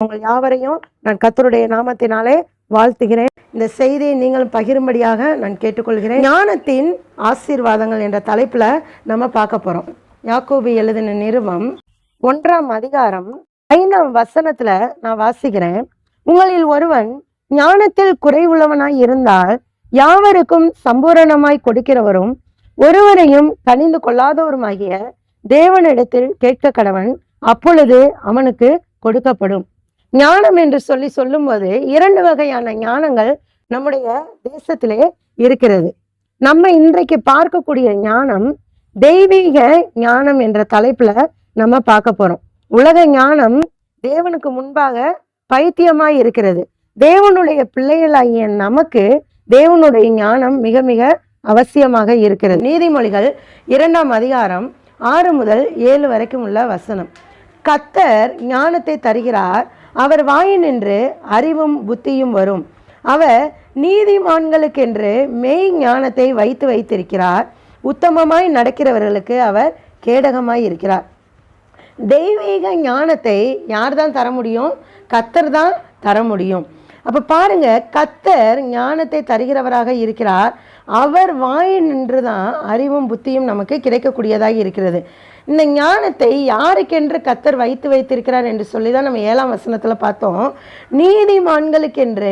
உங்கள் யாவரையும் நான் கர்த்தருடைய நாமத்தினாலே வாழ்த்துகிறேன். இந்த செய்தியை நீங்கள் பகிரும்படியாக நான் கேட்டுக்கொள்கிறேன். ஞானத்தின் ஆசீர்வாதங்கள் என்ற தலைப்புல நம்ம பார்க்க போறோம். யாக்கோபு எழுதின நிருபம் 1ஆம் அதிகாரம் 5ஆம் வசனத்துல நான் வாசிக்கிறேன். உங்களில் ஒருவன் ஞானத்தில் குறைவுள்ளவனாய் இருந்தால் யாவருக்கும் சம்பூரணமாய் கொடுக்கிறவரும் ஒருவரையும் கனிந்து கொள்ளாதவருமாகிய தேவனிடத்தில் கேட்க கடவன், அப்பொழுது அவனுக்கு கொடுக்கப்படும். ஞானம் என்று சொல்லும்போது 2 வகையான ஞானங்கள் நம்முடைய தேசத்திலே இருக்கிறது. நம்ம இன்றைக்கு பார்க்கக்கூடிய ஞானம் தெய்வீக ஞானம் என்ற தலைப்புல நம்ம பார்க்க போறோம். உலக ஞானம் தேவனுக்கு முன்பாக பைத்தியமாய் இருக்கிறது. தேவனுடைய பிள்ளைகளாகிய நமக்கு தேவனுடைய ஞானம் மிக மிக அவசியமாக இருக்கிறது. நீதிமொழிகள் 2ஆம் அதிகாரம் 6 முதல் 7 வரைக்கும் உள்ள வசனம். கர்த்தர் ஞானத்தை தருகிறார், அவர் வாயினின்று அறிவும் புத்தியும் வரும். அவர் நீதிமான்களுக்கென்று மெய் ஞானத்தை வைத்திருக்கிறார், உத்தமமாய் நடக்கிறவர்களுக்கு அவர் கேடகமாய் இருக்கிறார். தெய்வீக ஞானத்தை யார் தான் தர முடியும்? கர்த்தர் தான் தர முடியும். அப்ப பாருங்க, கர்த்தர் ஞானத்தை தருகிறவராக இருக்கிறார். அவர் வாயினின்று தான் அறிவும் புத்தியும் நமக்கு கிடைக்கக்கூடியதாக இருக்கிறது. இந்த ஞானத்தை யாருக்கென்று கர்த்தர் வைத்திருக்கிறார் என்று சொல்லிதான் நம்ம 7ஆம் வசனத்துல பார்த்தோம். நீதிமான்களுக்கென்று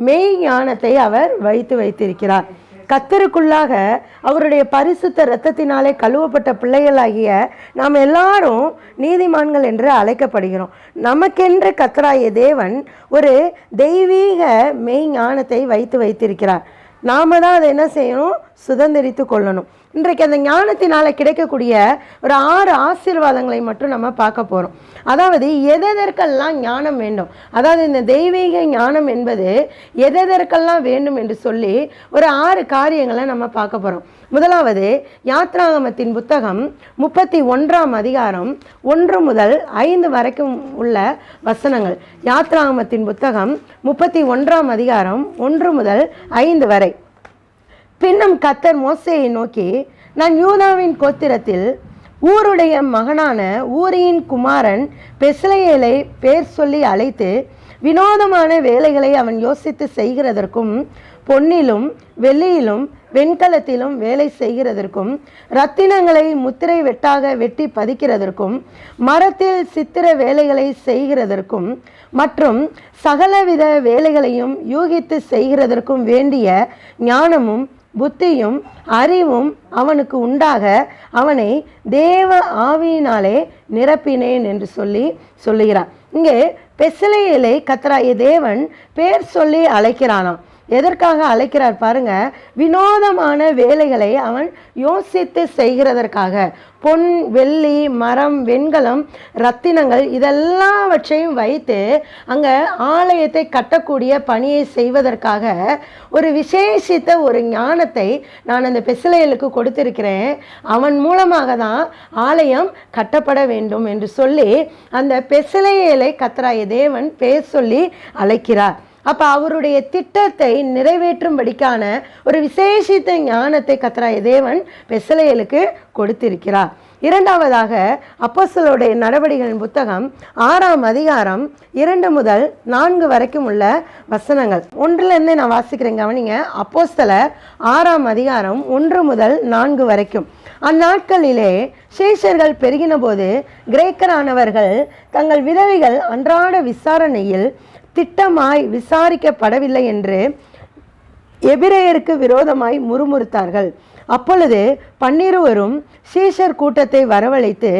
மெய் ஞானத்தை அவர் வைத்திருக்கிறார். கர்த்தருக்குள்ளாக அவருடைய பரிசுத்த இரத்தத்தினாலே கழுவப்பட்ட பிள்ளைகளாகிய நாம் எல்லாரும் நீதிமான்கள் என்று அழைக்கப்படுகிறோம். நமக்கென்று கர்த்தராகிய தேவன் ஒரு தெய்வீக மெய் ஞானத்தை வைத்திருக்கிறார். நாம தான் அதை என்ன செய்யணும்? சுதந்திரித்து கொள்ளணும். இன்றைக்கு அந்த ஞானத்தினால கிடைக்கக்கூடிய ஒரு 6 ஆசீர்வாதங்களை மட்டும் நம்ம பார்க்க போறோம். அதாவது எதற்கெல்லாம் ஞானம் வேண்டும், அதாவது இந்த தெய்வீக ஞானம் என்பது எதற்கெல்லாம் வேண்டும் என்று சொல்லி ஒரு 6 காரியங்களை நம்ம பார்க்க போறோம். முதலாவது, யாத்ராகமத்தின் புத்தகம் 31ஆம் அதிகாரம் 1 முதல் 5 வரைக்கும் உள்ள வசனங்கள். யாத்ராகமத்தின் புத்தகம் 31ஆம் அதிகாரம் 1 முதல் 5 வரை. பின்னும் கர்த்தர் மோசேயை நோக்கி, நான் யூதாவின் கோத்திரத்தில் ஊருடைய மகனான ஊரியின் குமாரன் பெஸ்லெயேலை பேர் சொல்லி அழைத்து, வினோதமான வேலைகளை அவன் யோசித்து செய்கிறதற்கும், பொன்னிலும் வெள்ளியிலும் வெண்கலத்திலும் வேலை செய்கிறதற்கும், இரத்தினங்களை முத்திரை வெட்டாக வெட்டி பதிக்கிறதற்கும், மரத்தில் சித்திர வேலைகளை செய்கிறதற்கும் மற்றும் சகலவித வேலைகளையும் யூகித்து செய்கிறதற்கும் வேண்டிய ஞானமும் புத்தியும் அறிவும் அவனுக்கு உண்டாக அவனை தேவ ஆவியினாலே நிரப்பினேன் என்று சொல்லுகிறார். இங்கே பெஸ்லெயேலை கர்த்தராகிய தேவன் பேர் சொல்லி அழைக்கிறானாம். எதற்காக அழைக்கிறார் பாருங்க? வினோதமான வேலைகளை அவன் யோசித்து செய்கிறதற்காக. பொன், வெள்ளி, மரம், வெண்கலம், இரத்தினங்கள் இதெல்லாவற்றையும் வைத்து அங்க ஆலயத்தை கட்டக்கூடிய பணியை செய்வதற்காக ஒரு விசேஷித்த ஒரு ஞானத்தை நான் அந்த பெஸ்லெயேலுக்கு கொடுத்திருக்கிறேன். அவன் மூலமாக தான் ஆலயம் கட்டப்பட வேண்டும் என்று சொல்லி அந்த பெஸ்லெயேலை கர்த்தராகிய தேவன் பேர் சொல்லி அழைக்கிறார். அப்ப அவருடைய திட்டத்தை நிறைவேற்றும்படிக்கான ஒரு விசேஷித்த ஞானத்தை கர்த்தராகிய தேவன் பெஸ்லெயேலுக்கு கொடுத்திருக்கிறார். இரண்டாவதாக, அப்போஸ்தலருடைய நடவடிக்கைகளின் புத்தகம் 6ஆம் அதிகாரம் 2 முதல் 4 வரைக்கும் உள்ள வசனங்கள். 1லேருந்து நான் வாசிக்கிறேன், கவனிங்க. அப்போஸ்தலர் 6ஆம் அதிகாரம் 1 முதல் 4 வரைக்கும். அந்நாட்களிலே சீஷர்கள் பெருகின போது கிரேக்கரானவர்கள் தங்கள் விதவைகள் அன்றாட விசாரணையில் திட்டமாய் விசாரிக்கப்படவில்லை என்று எபிரேயருக்கு விரோதமாய் முறுமுறுத்தார்கள். அப்பொழுது 12 சீஷர் கூட்டத்தை வரவழைத்து,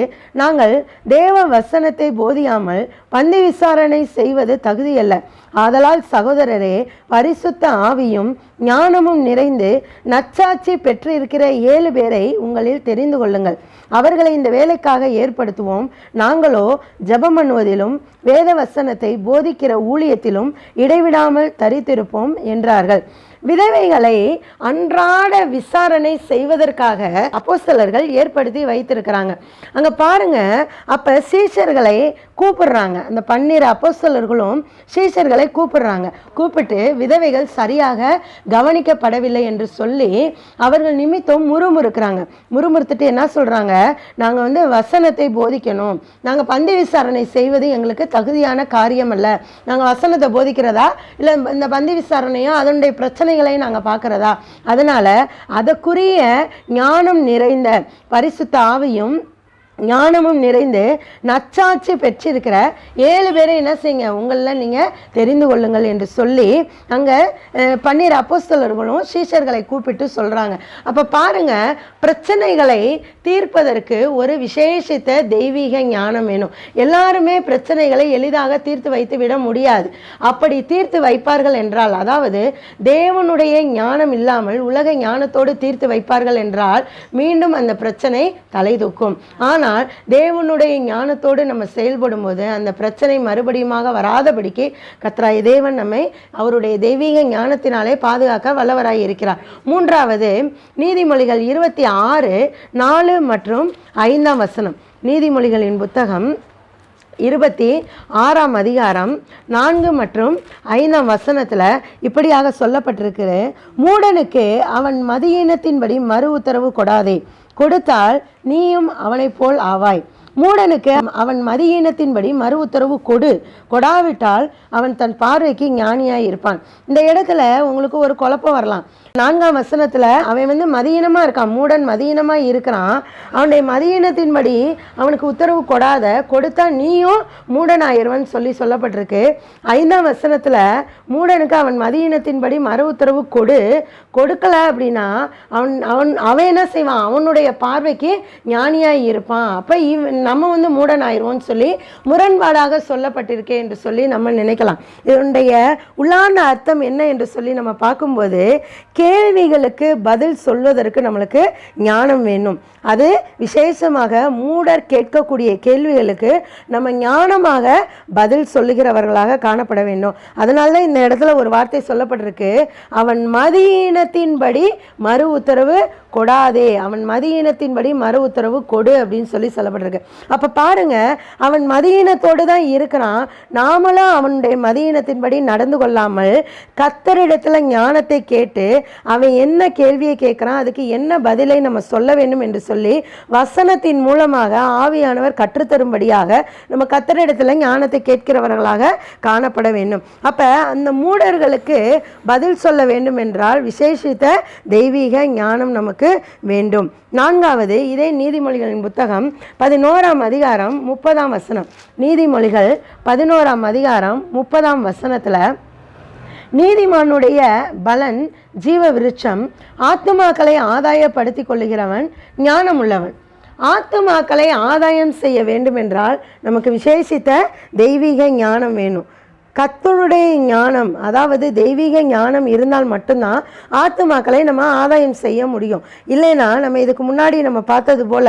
நாங்கள் தேவ வசனத்தை போதியாமல் பந்தி விசாரணை செய்வது தகுதியல்ல. ஆதலால் சகோதரரே, பரிசுத்த ஆவியும் ஞானமும் நிறைந்து நற்சாட்சி பெற்றிருக்கிற 7 பேரை உங்களில் தெரிந்து கொள்ளுங்கள். அவர்களை இந்த வேலைக்காக ஏற்படுத்துவோம். நாங்களோ ஜெபம் பண்ணுவதிலும் வேத வசனத்தை போதிக்கிற ஊழியத்திலும் இடைவிடாமல் தரித்திருப்போம் என்றார்கள். விதவைகளை அன்றாட விசாரணை செய்வதற்காக அப்போஸ்தலர்கள் ஏற்படுத்தி வைத்திருக்கிறாங்க. அங்க பாருங்க, அப்ப சீஷர்களை கூப்பிடுறாங்க. அந்த 12 அப்போஸ்தலர்களும் சீஷர்களை கூப்பிடுறாங்க. கூப்பிட்டு விதவைகள் சரியாக கவனிக்கப்படவில்லை என்று சொல்லி அவர்கள் நிமித்தம் முறுமுறுக்கிறாங்க. முறுமுறுத்துட்டு என்ன சொல்றாங்க, நாங்க வசனத்தை போதிக்கணும், நாங்க பந்தி விசாரணை செய்வது எங்களுக்கு தகுதியான காரியம் அல்ல, நாங்க வசனத்தை போதிக்கிறதா இல்ல இந்த பந்தி விசாரணையோ அதனுடைய பிரச்சனைகளையும் நாங்க பார்க்கிறதா, அதனால அதற்குரிய ஞானம் நிறைந்த பரிசுத்த ஆவியும் ஞானமும் நிறைந்து நச்சாட்சி பெற்றிருக்கிற 7 பேரை என்ன செய்யுங்க, உங்களில் நீங்கள் தெரிந்து கொள்ளுங்கள் என்று சொல்லி அங்கே 12 அப்போஸ்தலர்களும் சீஷர்களை கூப்பிட்டு சொல்கிறாங்க. அப்போ பாருங்க, பிரச்சனைகளை தீர்ப்பதற்கு ஒரு விசேஷித்த தெய்வீக ஞானம் வேணும். எல்லாருமே பிரச்சனைகளை எளிதாக தீர்த்து வைத்து விட முடியாது. அப்படி தீர்த்து வைப்பார்கள் என்றால், அதாவது தேவனுடைய ஞானம் இல்லாமல் உலக ஞானத்தோடு தீர்த்து வைப்பார்கள் என்றால் மீண்டும் அந்த பிரச்சனை தலை தூக்கும். ஆனால் தேவனுடைய ஞானத்தோடு நம்ம செயல்படும் போது அந்த பிரச்சனை மறுபடியுமாக வராதபடிக்கு கர்த்தராகிய தேவன் நம்மை அவருடைய தெய்வீக ஞானத்தினாலே பாதுகாக்க வல்லவராய் இருக்கிறார். மூன்றாவது, நீதிமொழிகள் 26:4 மற்றும் 5ஆம் வசனம். நீதிமொழிகளின் புத்தகம் 26ஆம் அதிகாரம் 4 மற்றும் 5ஆம் வசனத்தில் இப்படியாக சொல்லப்பட்டிருக்கு, மூடனுக்கு அவன் மதியீனத்தின்படி மறு உத்தரவு கொடாதே, கொடுத்தால் நீயும் அவனை போல் ஆவாய். மூடனுக்கு அவன் மதியீனத்தின்படி மறு உத்தரவு கொடாவிட்டால் அவன் தன் பார்வைக்கு ஞானியாய் இருப்பான். இந்த இடத்துல உங்களுக்கு ஒரு குழப்பம் வரலாம். 4ஆம் வசனத்துல அவன் மதியீனமா இருக்கான், மூடன் மதியீனமா இருக்கிறான், அவனுடைய மதியீனத்தின்படி அவனுக்கு உத்தரவு கொடுத்தா நீயும் மூடனாயிருவன் சொல்லப்பட்டிருக்கு. 5ஆம் வசனத்துல மூடனுக்கு அவன் மதியீனத்தின்படி மறு உத்தரவு கொடுக்கல அப்படின்னா அவன் என்ன செய்வான், அவனுடைய பார்வைக்கு ஞானியாய் இருப்பான். அப்ப நம்ம மூடன் ஆயிடுவோம்னு சொல்லி முரண்பாடாக சொல்லப்பட்டிருக்கே என்று சொல்லி நம்ம நினைக்கலாம். இதனுடைய உள்ளார்ந்த அர்த்தம் என்ன என்று சொல்லி நம்ம பார்க்கும்போது, கேள்விகளுக்கு பதில் சொல்வதற்கு நம்மளுக்கு ஞானம் வேணும். அது விசேஷமாக மூடர் கேட்கக்கூடிய கேள்விகளுக்கு நம்ம ஞானமாக பதில் சொல்லுகிறவர்களாக காணப்பட வேண்டும். அதனால இந்த இடத்துல ஒரு வார்த்தை சொல்லப்பட்டிருக்கு, அவன் மதியீனத்தின்படி மறு உத்தரவு கொடாதே, அவன் மதியீனத்தின்படி மறு உத்தரவு கொடு அப்படின்னு சொல்லப்பட்டிருக்கு. அப்ப பாருங்க, அவன் மதியீனத்தோடு தான் இருக்கிறான். நாமளும் அவனுடைய மதியீனத்தின்படி நடந்து கொள்ளாமல் கர்த்தரிடத்துல ஞானத்தை கேட்டு அவன் என்ன கேள்வியை கேட்கிறான், அதுக்கு என்ன பதிலை நம்ம சொல்ல வேண்டும் என்று சொல்லி வசனத்தின் மூலமாக ஆவியானவர் கற்றுத்தரும்படியாக நம்ம கர்த்தரிடத்துல ஞானத்தை கேட்கிறவர்களாக காணப்பட வேண்டும். அப்ப அந்த மூடர்களுக்கு பதில் சொல்ல வேண்டும் என்றால் விசேஷித்த தெய்வீக ஞானம் நமக்கு வேண்டும். 4வது, இதே நீதிமொழிகளின் புத்தகம் 11ஆம் அதிகாரம் 30ஆம் வசனம். நீதிமொழிகள் 11ஆம் அதிகாரம் 30ஆம் வசனத்துல, நீதிமானுடைய பலன் ஜீவ விருட்சம், ஆத்துமாக்களை ஆதாயப்படுத்தி கொள்ளுகிறவன் ஞானம் உள்ளவன். ஆத்துமாக்களை ஆதாயம் செய்ய வேண்டும் என்றால் நமக்கு விசேஷித்த தெய்வீக ஞானம் வேணும். கர்த்தருடைய ஞானம், அதாவது தெய்வீக ஞானம் இருந்தால் மட்டும்தான் ஆத்துமாக்களை நம்ம ஆதாயம் செய்ய முடியும். இல்லைன்னா நம்ம இதுக்கு முன்னாடி நம்ம பார்த்தது போல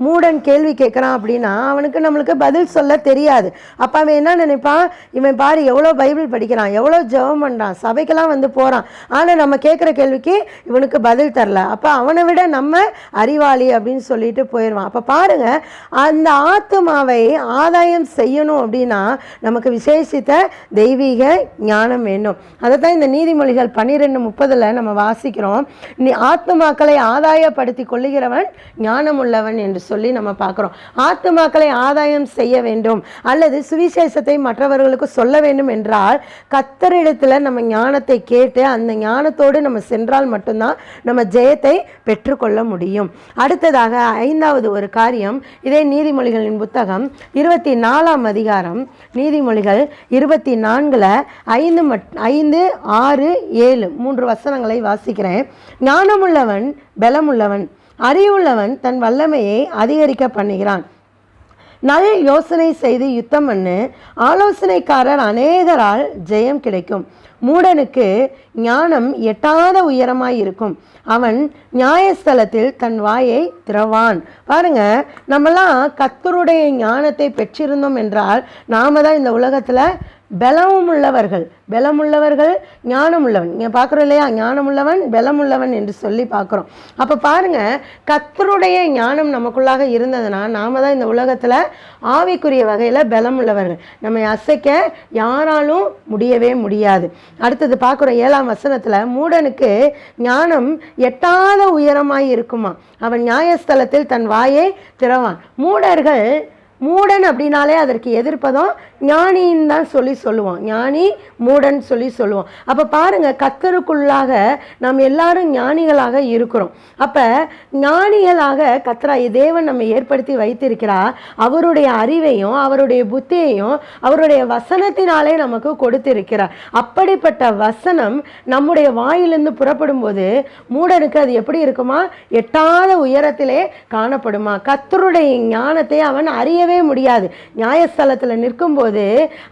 மூடன் கேள்வி கேட்குறான் அப்படின்னா அவனுக்கு நம்மளுக்கு பதில் சொல்ல தெரியாது. அப்போ அவன் என்ன நினைப்பான், இவன் பாரு எவ்வளோ பைபிள் படிக்கிறான், எவ்வளோ ஜெபம் பண்ணுறான், சபைக்கெல்லாம் போகிறான், ஆனால் நம்ம கேட்குற கேள்விக்கு இவனுக்கு பதில் தரல, அப்போ அவனை விட நம்ம அறிவாளி அப்படின்னு சொல்லிட்டு போயிடுவான். அப்போ பாருங்க, அந்த ஆத்துமாவை ஆதாயம் செய்யணும் அப்படின்னா நமக்கு விசேஷித்த தெய்வீக ஞானம் வேண்டும். அதைத்தான் இந்த நீதிமொழிகள் 12:30 நம்ம வாசிக்கிறோம். நீ ஆத்துமாக்களை ஆதாயப்படுத்தி கொள்ளுகிறவன் ஞானம் உள்ளவன் என்று சொல்லி நம்ம பார்க்குறோம். ஆத்துமாக்களை ஆதாயம் செய்ய வேண்டும் அல்லது சுவிசேஷத்தை மற்றவர்களுக்கு சொல்ல வேண்டும் என்றால் கர்த்தரிடத்தில் நம்ம ஞானத்தை கேட்டு அந்த ஞானத்தோடு நம்ம சென்றால் மட்டும்தான் நம்ம ஜெயத்தை பெற்றுக்கொள்ள முடியும். அடுத்ததாக 5வது ஒரு காரியம், இதே நீதிமொழிகளின் புத்தகம் 24ஆம் அதிகாரம், நீதிமொழிகள் 24 5, 6, 7 3 வசனங்களை வாசிக்கிறேன். ஞானமுள்ளவன் பலமுள்ளவன், அறிவுள்ளவன் தன் வல்லமையை அதிகரிக்க பண்ணுகிறான். நல் யோசனை செய்து யுத்தம் பண்ணு, ஆலோசனைக்காரர் அநேகரால் ஜெயம் கிடைக்கும். மூடனுக்கு ஞானம் எட்டாத உயரமாய் இருக்கும், அவன் நியாயஸ்தலத்தில் தன் வாயை திறவான். பாருங்க, நம்மலாம் கர்த்தருடைய ஞானத்தை பெற்றிருந்தோம் என்றால் நாம தான் இந்த உலகத்தில் பலமுள்ளவர்கள் ஞானமுள்ளவன். இங்கே பார்க்குறோம் இல்லையா, ஞானமுள்ளவன் பலமுள்ளவன் என்று சொல்லி பார்க்குறோம். அப்போ பாருங்கள், கர்த்தருடைய ஞானம் நமக்குள்ளாக இருந்ததுன்னா நாம தான் இந்த உலகத்தில் ஆவிக்குரிய வகையில் பலமுள்ளவர்கள். நம்மை அசைக்க யாராலும் முடியவே முடியாது. அடுத்தது பார்க்குறோம் 7ஆம் வசனத்தில், மூடனுக்கு ஞானம் எட்டாத உயரமாய் இருக்குமா, அவன் நியாயஸ்தலத்தில் தன் வாயை திறவான். மூடன் அப்படின்னாலே அதற்கு எதிர்ப்பதும் ஞானின்னு தான் சொல்லுவோம். ஞானி மூடன் சொல்லுவோம். அப்போ பாருங்கள், கர்த்தருக்குள்ளாக நாம் எல்லாரும் ஞானிகளாக இருக்கிறோம். அப்போ ஞானிகளாக கர்த்தராகிய தேவன் நம்ம ஏற்படுத்தி வைத்திருக்கிறார். அவருடைய அறிவையும் அவருடைய புத்தியையும் அவருடைய வசனத்தினாலே நமக்கு கொடுத்திருக்கிறார். அப்படிப்பட்ட வசனம் நம்முடைய வாயிலிருந்து புறப்படும் போது மூடனுக்கு அது எப்படி இருக்குமா, எட்டாத உயரத்திலே காணப்படுமா. கர்த்தருடைய ஞானத்தை அவன் அறியவே முடியாது. நியாயஸ்தலத்தில் நிற்கும் போது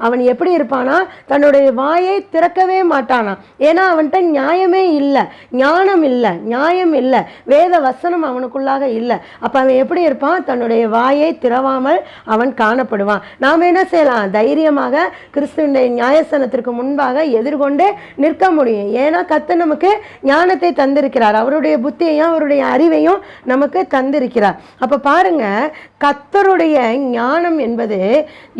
அவன் எப்படி இருப்பானா, தன்னுடைய வாயை திறக்கவே மாட்டானா. ஏன்னா அவன்கிட்ட நியாயமே இல்லை, ஞானம் இல்லை, நியாயம் இல்லை, வேத வசனம் அவனுக்குள்ளாக இல்லை. அப்ப அவன் எப்படி இருப்பான், தன்னுடைய வாயை திறவாமல் அவன் காணப்படுவான். நாம் என்ன செய்யலாம், தைரியமாக கிறிஸ்துவினுடைய நியாயஸ்தானத்திற்கு முன்பாக எதிர்கொண்டு நிற்க முடியும். ஏன்னா கர்த்தர் நமக்கு ஞானத்தை தந்திருக்கிறார், அவருடைய புத்தியையும் அவருடைய அறிவையும் நமக்கு தந்திருக்கிறார். அப்ப பாருங்க, கர்த்தருடைய ஞானம் என்பது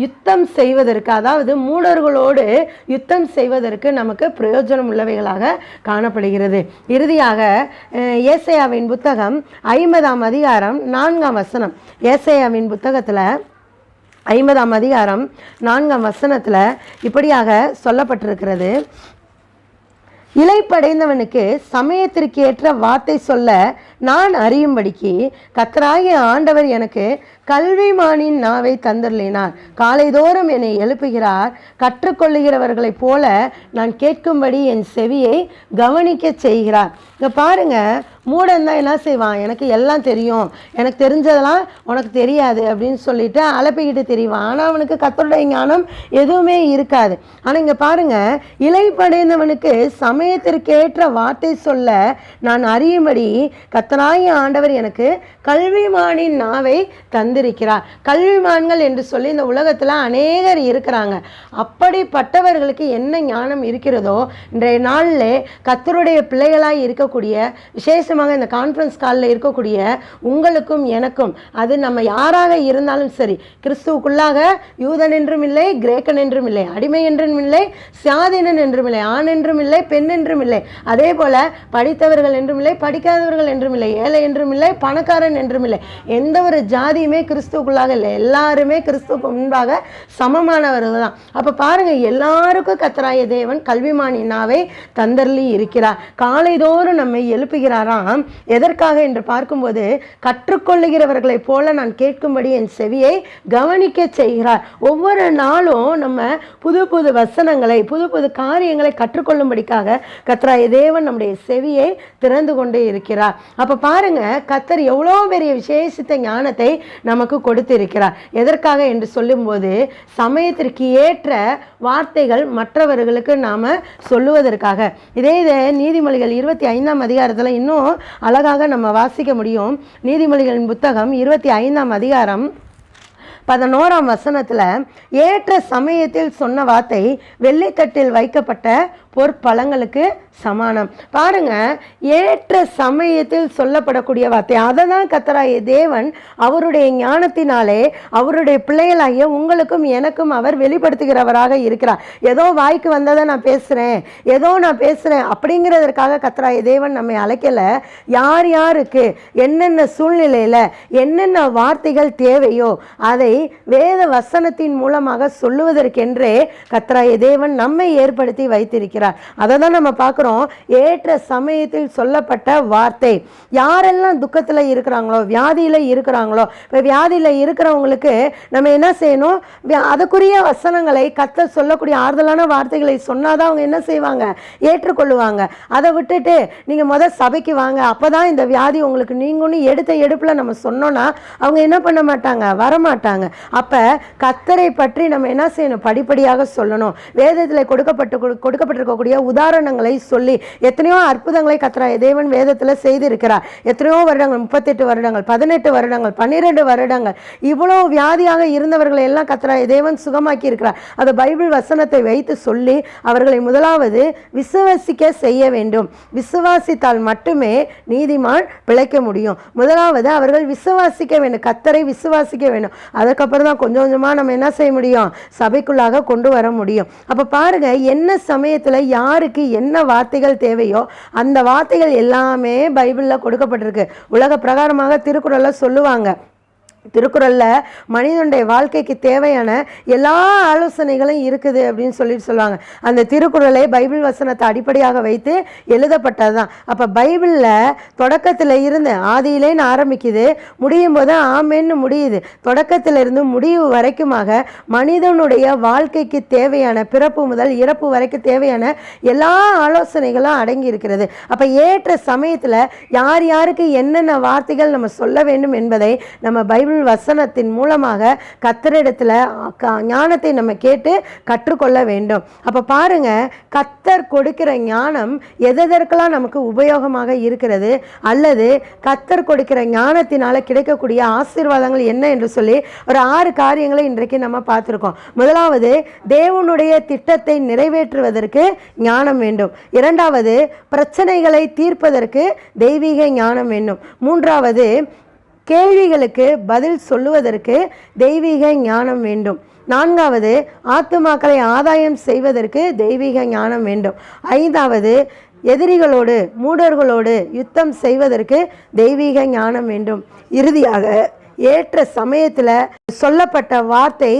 யுத்தம் செய்வதற்கு, அதாவது மூடர்களோடு யுத்தம் செய்வதற்கு நமக்கு பிரயோஜனம் உள்ளவைகளாக காணப்படுகிறது. இறுதியாக ஏசாயாவின் புத்தகம் 50ஆம் அதிகாரம் 4ஆம் வசனம். ஏசாயாவின் புத்தகத்தில் 50ஆம் அதிகாரம் 4ஆம் வசனத்தில் இப்படியாக சொல்லப்பட்டிருக்கிறது, இளைப்படைந்தவனுக்கு சமயத்திற்கு ஏற்ற வார்த்தை சொல்ல நான் அறியும்படிக்கு கர்த்தராகிய ஆண்டவர் எனக்கு கல்விமானின் நாவை தந்தருளினார். காலைதோறும் என்னை எழுப்புகிறார், கற்றுக்கொள்ளுகிறவர்களைப் போல நான் கேட்கும்படி என் செவியை கவனிக்க செய்கிறார். இங்கே பாருங்க, மூடன் தான் என்ன செய்வான், எனக்கு எல்லாம் தெரியும், எனக்கு தெரிஞ்சதெல்லாம் உனக்கு தெரியாது அப்படின்னு சொல்லிட்டு அலப்பிக்கிட்டு தெரிவான். ஆனால் அவனுக்கு கர்த்தருடைய ஞானம் எதுவுமே இருக்காது. ஆனால் இங்கே பாருங்க, இளைப்படைந்தவனுக்கு சமயத்திற்கேற்ற வார்த்தை சொல்ல நான் அறியும்படி கர்த்தராகிய ஆண்டவர் எனக்கு கல்விமானின் நாவை தந்திருக்கிறார். கல்விமான்கள் என்று சொல்லி இந்த உலகத்தில் அநேகர் இருக்கிறாங்க. அப்படிப்பட்டவர்களுக்கு என்ன ஞானம் இருக்கிறதோ இன்றைய நாளில் கர்த்தருடைய பிள்ளைகளாய் இருக்கக்கூடிய, விசேஷமாக இந்த கான்ஃபரன்ஸ் காலில் இருக்கக்கூடிய உங்களுக்கும் எனக்கும், அது நம்ம யாராக இருந்தாலும் சரி, கிறிஸ்துவுக்குள்ளாக யூதன் என்றும் இல்லை, கிரேக்கன் என்றும் இல்லை, அடிமை என்றும் இல்லை, சுயாதீனன் என்றும் இல்லை, ஆண் என்றும் இல்லை, பெண் என்றும் இல்லை, அதே போல படித்தவர்கள் என்றும் இல்லை, படிக்காதவர்கள் என்றும் இல்லை, ஏழை என்றும் இல்லை, பணக்காரன் என்றும் இல்லை, எந்த ஒரு ஜாதியுமே கிறிஸ்துவுக்குள்ளாக இல்லை, எல்லாருமே கிறிஸ்துவுக்கு முன்பாக சமமானவர்கள் தான். அப்ப பாருங்க, எல்லாருக்கும் கர்த்தராகிய தேவன் கல்விமானின் நாவை தந்தருளி இருக்கிறார். காலைதோறும் நம்மை எழுப்புகிறாராம். எதற்காக என்று பார்க்கும்போது, கற்றுக்கொள்ளுகிறவர்களைப் போல நான் கேட்கும்படி என் செவியை கவனிக்க செய்கிறார். ஒவ்வொரு நாளும் நம்ம புது புது வசனங்களை, புது புது காரியங்களை கற்றுக்கொள்ளும்படிக்காக கர்த்தராகிய தேவன் நம்முடைய செவியை திறந்து கொண்டே இருக்கிறார். அப்ப பாருங்க, கர்த்தர் எவ்வளோ பெரிய விசேஷித்த ஞானத்தை நமக்கு கொடுத்து இருக்கிறார். எதற்காக என்று சொல்லும்போது, சமயத்திற்கு ஏற்ற வார்த்தைகள் மற்றவர்களுக்கு நாம சொல்லுவதற்காக. இதே நீதிமொழிகள் 25ஆம் அதிகாரத்தில் இன்னும் அழகாக நம்ம வாசிக்க முடியும். நீதிமொழிகளின் புத்தகம் 25ஆம் அதிகாரம் 11ஆம் வசனத்தில், ஏற்ற சமயத்தில் சொன்ன வார்த்தை வெள்ளித்தட்டில் வைக்கப்பட்ட பொற்பழங்களுக்கு சமானம். பாருங்க, ஏற்ற சமயத்தில் சொல்லப்படக்கூடிய வார்த்தை, அதை தான் கர்த்தராகிய தேவன் அவருடைய ஞானத்தினாலே அவருடைய பிள்ளைகளாகிய உங்களுக்கும் எனக்கும் அவர் வெளிப்படுத்துகிறவராக இருக்கிறார். ஏதோ வாய்க்கு வந்ததை நான் பேசுகிறேன் அப்படிங்கிறதற்காக கர்த்தராகிய தேவன் நம்மை அழைக்கல. யார் யாருக்கு என்னென்ன சூழ்நிலையில் என்னென்ன வார்த்தைகள் தேவையோ அதை வேத வசனத்தின் மூலமாக சொல்லுவதற்கென்றே கர்த்தராகிய தேவன் நம்மை ஏற்படுத்தி வைத்திருக்கிறார். அதை தான் நம்ம பார்க்குறோம். ஏற்ற சமயத்தில் சொல்லப்பட்ட வார்த்தை. யாரெல்லாம் துக்கத்தில் இருக்கிறாங்களோ, வியாதியில் இருக்கிறாங்களோ, இப்போ வியாதியில் இருக்கிறவங்களுக்கு நம்ம என்ன செய்யணும், அதுக்குரிய வசனங்களை கர்த்தர் சொல்லக்கூடிய ஆறுதலான வார்த்தைகளை சொன்னாதான் அவங்க என்ன செய்வாங்க, ஏற்றுக்கொள்ளுவாங்க. அதை விட்டுட்டு நீங்கள் முதல் சபைக்கு வாங்க, அப்போ தான் இந்த வியாதி உங்களுக்கு நீங்கன்னு எடுப்பில் நம்ம சொன்னோன்னா அவங்க என்ன பண்ண மாட்டாங்க, வரமாட்டாங்க. அப்போ கர்த்தரை பற்றி நம்ம என்ன செய்யணும், படிப்படியாக சொல்லணும். வேதத்தில் கொடுக்கப்பட்டிருக்க இருக்கக்கூடிய உதாரணங்களை சொல்லி எத்தனையோ அற்புதங்களை கர்த்தராகிய தேவன் வேதத்தில் செய்திருக்கிறார். எத்தனையோ வருடங்கள், 38 வருடங்கள், 18 வருடங்கள், 12 வருடங்கள், இவ்வளோ வியாதியாக இருந்தவர்களை எல்லாம் கர்த்தராகிய தேவன் சுகமாக்கி இருக்கிறார். அதை பைபிள் வசனத்தை வைத்து சொல்லி அவர்களை முதலாவது விசுவாசிக்க செய்ய வேண்டும். விசுவாசித்தால் மட்டுமே நீதிமான் பிழைக்க முடியும். முதலாவது அவர்கள் விசுவாசிக்க வேண்டும், கர்த்தரை விசுவாசிக்க வேண்டும். அதுக்கப்புறம் தான் கொஞ்சம் கொஞ்சமாக நம்ம என்ன செய்ய முடியும், சபைக்குள்ளாக கொண்டு வர முடியும். அப்போ பாருங்க, என்ன சமயத்தில் யாருக்கு என்ன வார்த்தைகள் தேவையோ அந்த வார்த்தைகள் எல்லாமே பைபிளில் கொடுக்கப்பட்டிருக்கு. உலக பிரகாரமாக திருக்குறளில் சொல்லுவாங்க. திருக்குறளில் மனிதனுடைய வாழ்க்கைக்கு தேவையான எல்லா ஆலோசனைகளும் இருக்குது அப்படின்னு சொல்லுவாங்க. அந்த திருக்குறளை பைபிள் வசனத்தை அடிப்படையாக வைத்து எழுதப்பட்டது தான். அப்போ பைபிளில் தொடக்கத்தில் இருந்து ஆதியிலேன்னு ஆரம்பிக்குது, முடியும் போது ஆமேன்னு முடியுது. தொடக்கத்தில் இருந்து முடிவு வரைக்குமாக மனிதனுடைய வாழ்க்கைக்கு தேவையான பிறப்பு முதல் இறப்பு வரைக்கும் தேவையான எல்லா ஆலோசனைகளும் அடங்கி இருக்கிறது. அப்போ ஏற்ற சமயத்தில் யார் யாருக்கு என்னென்ன வார்த்தைகள் நம்ம சொல்ல வேண்டும் என்பதை நம்ம பைபிள் வசனத்தின் மூலமாக கர்த்தரிடத்துல ஞானத்தை நம்ம கேட்டு கற்றுக்கொள்ள வேண்டும். அப்ப பாருங்க, கர்த்தர் கொடுக்கிற ஞானம் எதற்கெல்லாம் நமக்கு உபயோகமாக இருக்கிறது, அல்லது கர்த்தர் கொடுக்கிற ஞானத்தினால கிடைக்கக்கூடிய ஆசீர்வாதங்கள் என்ன என்று சொல்லி ஒரு 6 காரியங்களை இன்றைக்கு நம்ம பார்த்திருக்கோம். முதலாவது, தேவனுடைய திட்டத்தை நிறைவேற்றுவதற்கு ஞானம் வேண்டும். இரண்டாவது, பிரச்சனைகளை தீர்ப்பதற்கு தெய்வீக ஞானம் வேண்டும். மூன்றாவது, கேள்விகளுக்கு பதில் சொல்லுவதற்கு தெய்வீக ஞானம் வேண்டும். நான்காவது, ஆத்துமாக்களை ஆதாயம் செய்வதற்கு தெய்வீக ஞானம் வேண்டும். ஐந்தாவது, எதிரிகளோடு மூடர்களோடு யுத்தம் செய்வதற்கு தெய்வீக ஞானம் வேண்டும். இறுதியாக, ஏற்ற சமயத்தில் சொல்லப்பட்ட வார்த்தை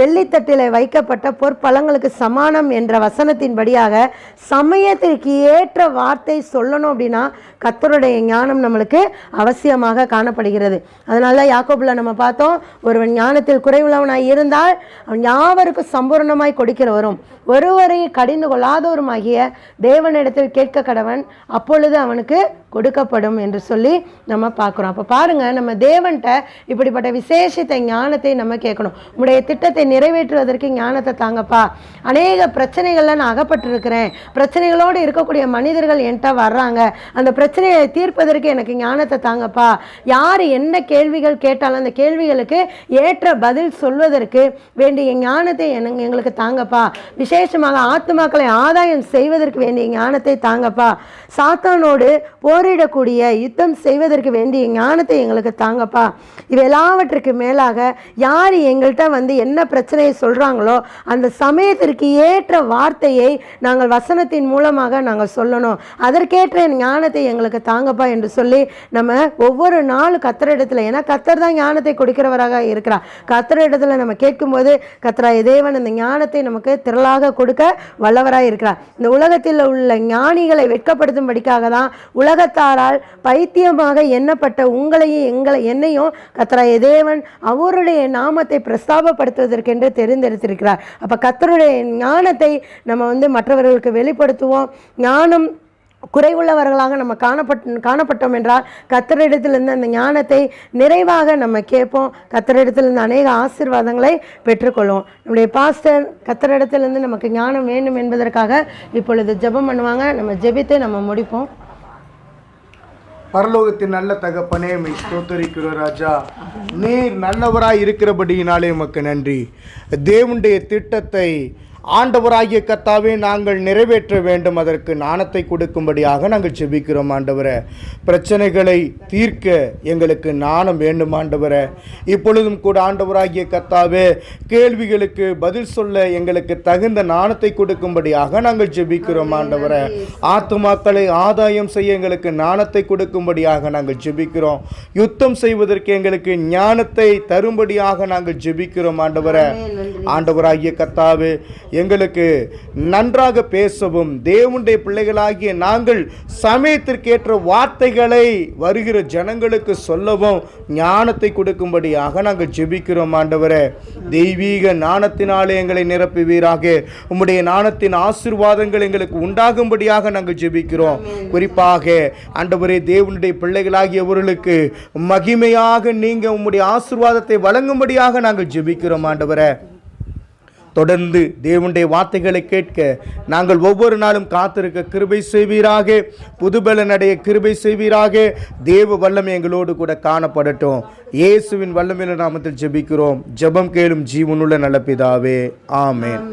வெள்ளித்தட்டில் வைக்கப்பட்ட பொற்பழங்களுக்கு சமானம் என்ற வசனத்தின்படியாக சமயத்திற்கு ஏற்ற வார்த்தை சொல்லணும் அப்படின்னா கர்த்தருடைய ஞானம் நம்மளுக்கு அவசியமாக காணப்படுகிறது. அதனால யாக்கோபில் நம்ம பார்த்தோம், ஒருவன் ஞானத்தில் குறைவுள்ளவனாய் இருந்தால் அவன் யாவருக்கும் சம்பூர்ணமாய் கொடுக்கிறவரும் ஒருவரை கடிந்து கொள்ளாதவருமாகிய தேவனிடத்தில் கேட்க கடவன், அப்பொழுது அவனுக்கு கொடுக்கப்படும் என்று சொல்லி நம்ம பார்க்குறோம். அப்போ பாருங்கள், நம்ம தேவன்கிட்ட இப்படிப்பட்ட விசேஷித்த ஞானத்தை நம்ம கேட்கணும். உங்களுடைய திட்டத்தை நிறைவேற்றுவதற்கு ஞானத்தை தாங்கப்பா. அநேக பிரச்சனைகளில் நான் அகப்பட்டிருக்கிறேன், பிரச்சனைகளோடு இருக்கக்கூடிய மனிதர்கள் என்கிட்ட வர்றாங்க, அந்த பிரச்சனையை தீர்ப்பதற்கு எனக்கு ஞானத்தை தாங்கப்பா. யார் என்ன கேள்விகள் கேட்டாலும் அந்த கேள்விகளுக்கு ஏற்ற பதில் சொல்வதற்கு வேண்டிய ஞானத்தை எங்களுக்கு தாங்கப்பா. விசேஷமாக ஆத்துமாக்களை ஆதாயம் செய்வதற்கு வேண்டிய ஞானத்தை தாங்கப்பா. சாத்தானோடு போரிடக்கூடிய யுத்தம் செய்வதற்கு வேண்டிய ஞானத்தை எங்களுக்கு தாங்கப்பா. இது எல்லாவற்றுக்கு மேலாக யார் எங்கள்கிட்ட வந்து என்ன பிரச்சனையை சொல்கிறாங்களோ அந்த சமயத்திற்கு ஏற்ற வார்த்தையை நாங்கள் வசனத்தின் மூலமாக நாங்கள் சொல்லணும். அதற்கேற்ற ஞானத்தை எங்களுக்கு தாங்கப்பா என்று சொல்லி நம்ம ஒவ்வொரு நாளும் கர்த்தரிடத்தில், ஏன்னா கர்த்தர் தான் ஞானத்தை கொடுக்கிறவராக இருக்கிறார், கர்த்தரிடத்தில் நம்ம கேட்கும்போது கர்த்தராகிய தேவன் அந்த ஞானத்தை நமக்கு திரளாக கொடுக்க வல்லவராக இருக்கிறார். இந்த உலகத்தில் உள்ள ஞானிகளை வெட்கப்படுத்தும்படிக்காக தான் உலகத்தாரால் பைத்தியமாக எண்ணப்பட்ட உங்களையும் என்னையும் கர்த்தராகிய தேவன் அவருடைய நாமத்தை பிரஸ்தாபப்படுத்துவதற்கென்று தெரிந்தெடுத்திருக்கிறார். அப்போ கர்த்தருடைய ஞானத்தை நம்ம வந்து மற்றவர்களுக்கு வெளிப்படுத்துவோம். ஞானம் குறைவுள்ளவர்களாக நம்ம காணப்பட்டோம் என்றால் கர்த்தரிடத்திலிருந்து அந்த ஞானத்தை நிறைவாக நம்ம கேட்போம். கர்த்தரிடத்திலிருந்து அநேக ஆசீர்வாதங்களை பெற்றுக்கொள்வோம். நம்முடைய பாஸ்டர் கர்த்தரிடத்திலிருந்து நமக்கு ஞானம் வேண்டும் என்பதற்காக இப்பொழுது ஜெபம் பண்ணுவாங்க. நம்ம ஜெபித்து நம்ம முடிப்போம். பரலோகத்தின் நல்ல தகப்பனே, ஸ்தோத்தரிக்கிற ராஜா, நீர் நல்லவராய் இருக்கிறபடியினாலே உமக்கு நன்றி. தேவனுடைய திட்டத்தை ஆண்டவராகிய கர்த்தாவே நாங்கள் நிறைவேற்ற வேண்டும், அதற்கு ஞானத்தை கொடுக்கும்படியாக நாங்கள் ஜெபிக்கிறோம் ஆண்டவரே. பிரச்சனைகளை தீர்க்க எங்களுக்கு ஞானம் வேண்டும் ஆண்டவரே. இப்பொழுதும் கூட ஆண்டவராகிய கர்த்தாவே, கேள்விகளுக்கு பதில் சொல்ல எங்களுக்கு தகுந்த ஞானத்தை கொடுக்கும்படியாக நாங்கள் ஜெபிக்கிறோம் ஆண்டவரே. ஆத்துமாக்களை ஆதாயம் செய்ய எங்களுக்கு ஞானத்தை கொடுக்கும்படியாக நாங்கள் ஜெபிக்கிறோம். யுத்தம் செய்வதற்கு எங்களுக்கு ஞானத்தை தரும்படியாக நாங்கள் ஜெபிக்கிறோம் ஆண்டவரே. ஆண்டவராகிய கர்த்தாவே, எங்களுக்கு நன்றாக பேசவும் தேவனுடைய பிள்ளைகளாகிய நாங்கள் சமயத்திற்கேற்ற வார்த்தைகளை வருகிற ஜனங்களுக்கு சொல்லவும் ஞானத்தை கொடுக்கும்படியாக நாங்கள் ஜெபிக்கிறோம் ஆண்டவரே. தெய்வீக ஞானத்தினாலே எங்களை நிரப்புவீராக. உம்முடைய ஞானத்தின் ஆசீர்வாதங்கள் எங்களுக்கு உண்டாகும்படியாக நாங்கள் ஜெபிக்கிறோம். குறிப்பாக ஆண்டவரே, தேவனுடைய பிள்ளைகளாகியவர்களுக்கு மகிமையாக நீங்க உம்முடைய ஆசீர்வாதத்தை வழங்கும்படியாக நாங்கள் ஜெபிக்கிறோம் ஆண்டவரே. தொடர்ந்து தேவனுடைய வார்த்தைகளை கேட்க நாங்கள் ஒவ்வொரு நாளும் காத்திருக்க கிருபை செய்வீராக. புதுபலன் அடைய கிருபை செய்வீராக. தேவ வல்லமை எங்களோடு கூட காணப்படட்டும். இயேசுவின் வல்லமையில நாமத்தில் ஜெபிக்கிறோம். ஜெபம் கேளும் ஜீவனுள்ள நல்ல பிதாவே, ஆமென்.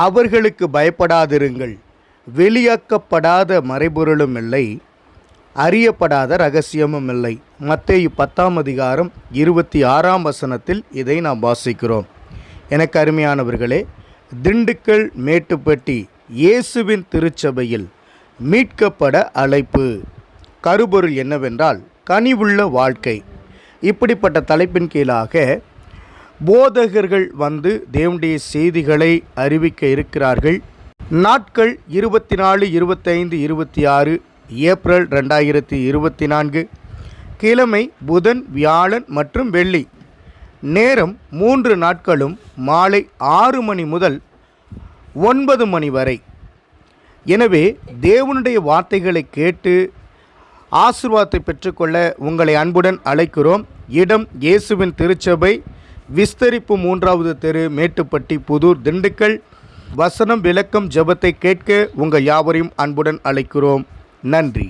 அவர்களுக்கு பயப்படாதிருங்கள். வெளியாக்கப்படாத மறைபொருளும் இல்லை, அறியப்படாத ரகசியமும் இல்லை. மத்தேயு 10:26 இதை நாம் வாசிக்கிறோம். எனக்கு அருமையானவர்களே, திண்டுக்கல் மேட்டுப்பட்டி இயேசுவின் திருச்சபையில் மீட்கப்பட அழைப்பு. கருபொருள் என்னவென்றால் கனிவுள்ள வாழ்க்கை. இப்படிப்பட்ட தலைப்பின் கீழாக போதகர்கள் வந்து தேவனுடைய செய்திகளை அறிவிக்க இருக்கிறார்கள். நாட்கள் 24, 25, 26 ஏப்ரல் 2024. கிழமை புதன், வியாழன் மற்றும் வெள்ளி. நேரம் 3 நாட்களும் மாலை 6 மணி முதல் 9 மணி வரை. எனவே தேவனுடைய வார்த்தைகளை கேட்டு ஆசீர்வாதத்தை பெற்றுக்கொள்ள உங்களை அன்புடன் அழைக்கிறோம். இடம் இயேசுவின் திருச்சபை, விஸ்தரிப்பு 3வது தெரு, மேட்டுப்பட்டி, புதூர், திண்டுக்கல். வசனம், விளக்கம், ஜெபத்தை கேட்க உங்கள் யாவரையும் அன்புடன் அழைக்கிறோம். நன்றி.